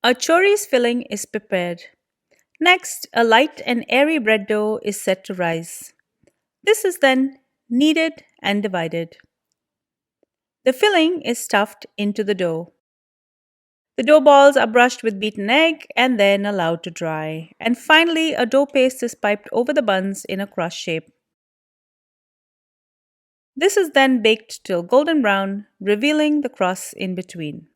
A choriz filling is prepared. Next, a light and airy bread dough is set to rise. This is then kneaded and divided. The filling is stuffed into the dough. The dough balls are brushed with beaten egg and then allowed to dry. And finally, a dough paste is piped over the buns in a cross shape. This is then baked till golden brown, revealing the crust in between.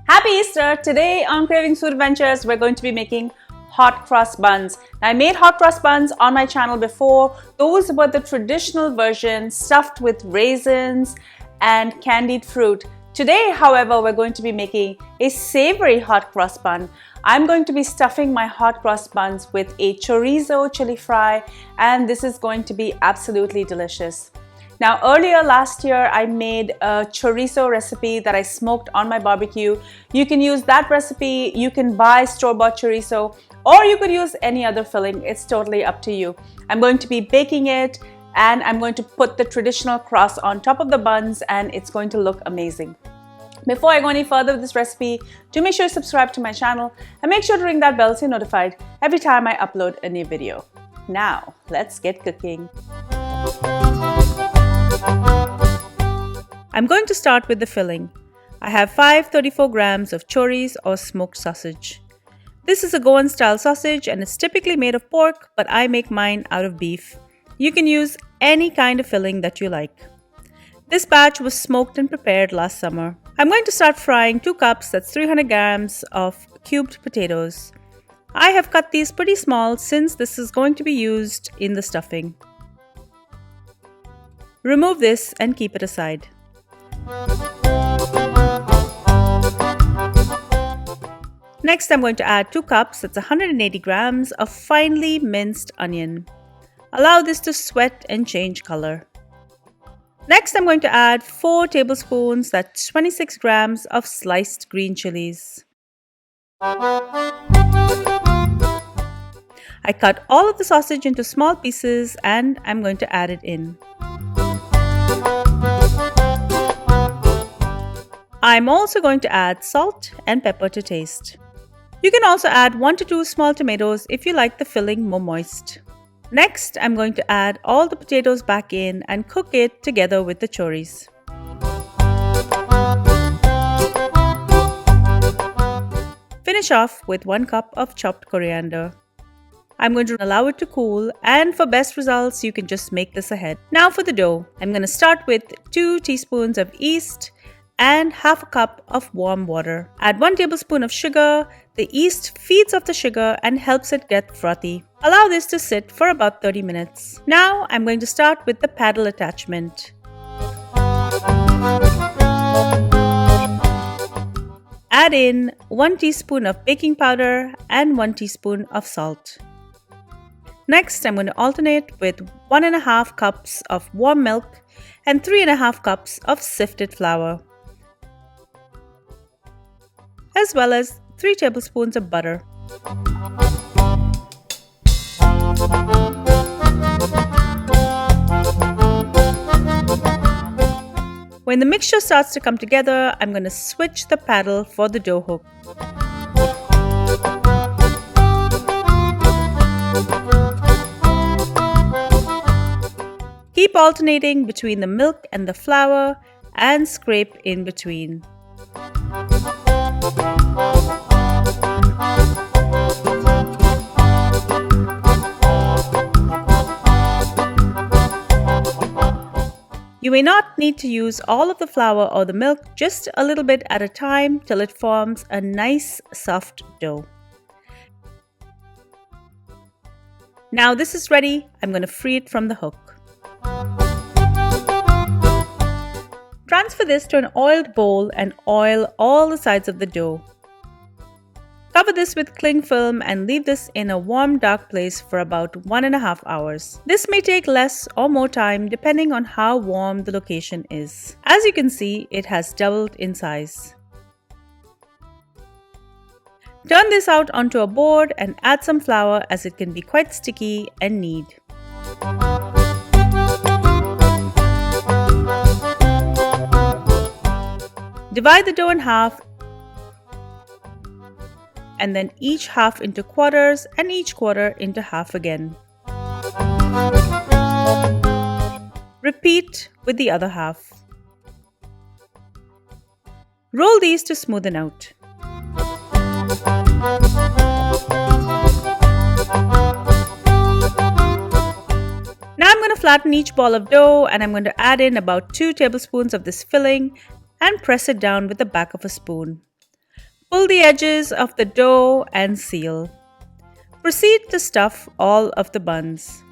Happy Easter! Today on Cravings Food Adventures, we're going to be making hot cross buns. Now, I made hot cross buns on my channel before. Those were the traditional version, stuffed with raisins and candied fruit. Today, however, we're going to be making a savory hot cross bun. I'm going to be stuffing my hot cross buns with a Choriz Chilly Fry, and this is going to be absolutely delicious. Now, earlier last year, I made a chorizo recipe that I smoked on my barbecue. You can use that recipe, you can buy store-bought chorizo, or you could use any other filling. It's totally up to you. I'm going to be baking it, and I'm going to put the traditional crust on top of the buns, and it's going to look amazing. Before I go any further with this recipe, do make sure you subscribe to my channel and make sure to ring that bell so you're notified every time I upload a new video. Now, let's get cooking. I'm going to start with the filling. I have 534 grams of choriz or smoked sausage. This is a Goan style sausage and it's typically made of pork, but I make mine out of beef. You can use any kind of filling that you like. This batch was smoked and prepared last summer. I'm going to start frying 2 cups, that's 300 grams of cubed potatoes. I have cut these pretty small since this is going to be used in the stuffing. Remove this and keep it aside. Next, I'm going to add 2 cups, that's 180 grams of finely minced onion. Allow this to sweat and change color. Next, I'm going to add 4 tablespoons, that's 26 grams of sliced green chilies. I cut all of the sausage into small pieces and I'm going to add it in. I'm also going to add salt and pepper to taste. You can also add 1 to 2 small tomatoes if you like the filling more moist. Next, I'm going to add all the potatoes back in and cook it together with the choriz. Finish off with 1 cup of chopped coriander. I'm going to allow it to cool, and for best results, you can just make this ahead. Now for the dough. I'm going to start with 2 teaspoons of yeast and half a cup of warm water. Add 1 tablespoon of sugar. The yeast feeds off the sugar and helps it get frothy. Allow this to sit for about 30 minutes. Now I'm going to start with the paddle attachment. Add in 1 teaspoon of baking powder and 1 teaspoon of salt. Next, I'm going to alternate with 1.5 cups of warm milk and 3.5 cups of sifted flour, as well as 3 tablespoons of butter. When the mixture starts to come together, I'm going to switch the paddle for the dough hook. Keep alternating between the milk and the flour and scrape in between. You may not need to use all of the flour or the milk, just a little bit at a time till it forms a nice soft dough. Now this is ready. I'm going to free it from the hook. Transfer this to an oiled bowl and oil all the sides of the dough. Cover this with cling film and leave this in a warm, dark place for about 1.5 hours. This may take less or more time depending on how warm the location is. As you can see, it has doubled in size. Turn this out onto a board and add some flour as it can be quite sticky and knead. Divide the dough in half and then each half into quarters and each quarter into half again. Repeat with the other half. Roll these to smoothen out. Now I'm going to flatten each ball of dough and I'm going to add in about 2 tablespoons of this filling and press it down with the back of a spoon. Pull the edges of the dough and seal. Proceed to stuff all of the buns.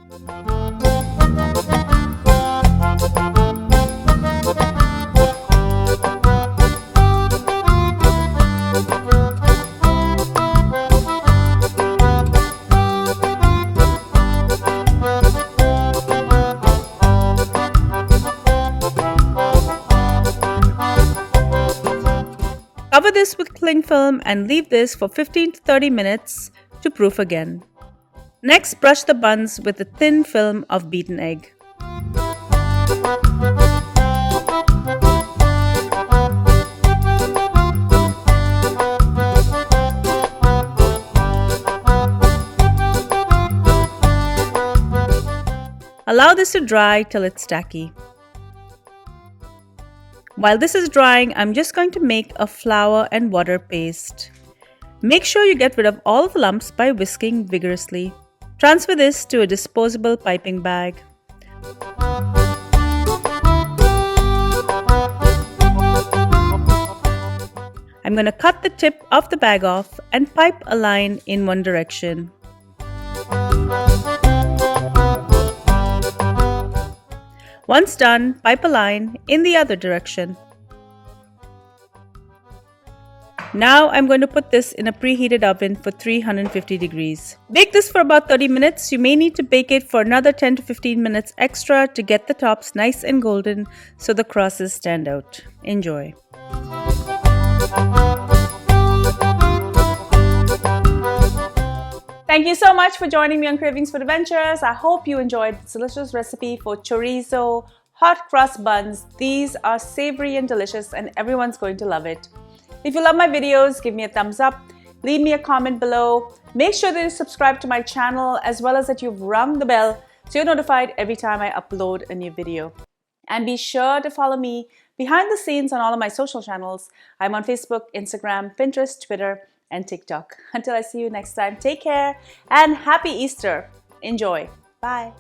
Cover this with cling film and leave this for 15 to 30 minutes to proof again. Next, brush the buns with a thin film of beaten egg. Allow this to dry till it's tacky. While this is drying, I'm just going to make a flour and water paste. Make sure you get rid of all the lumps by whisking vigorously. Transfer this to a disposable piping bag. I'm going to cut the tip of the bag off and pipe a line in one direction. Once done, pipe a line in the other direction. Now I'm going to put this in a preheated oven for 350 degrees. Bake this for about 30 minutes. You may need to bake it for another 10 to 15 minutes extra to get the tops nice and golden so the crosses stand out. Enjoy. Thank you so much for joining me on Cravings Food Adventures. I hope you enjoyed this delicious recipe for chorizo hot cross buns. These are savory and delicious and everyone's going to love it. If you love my videos, give me a thumbs up, leave me a comment below. Make sure that you subscribe to my channel as well as that you've rung the bell so you're notified every time I upload a new video. And be sure to follow me behind the scenes on all of my social channels. I'm on Facebook, Instagram, Pinterest, Twitter, and TikTok. Until I see you next time, take care and happy Easter. Enjoy. Bye.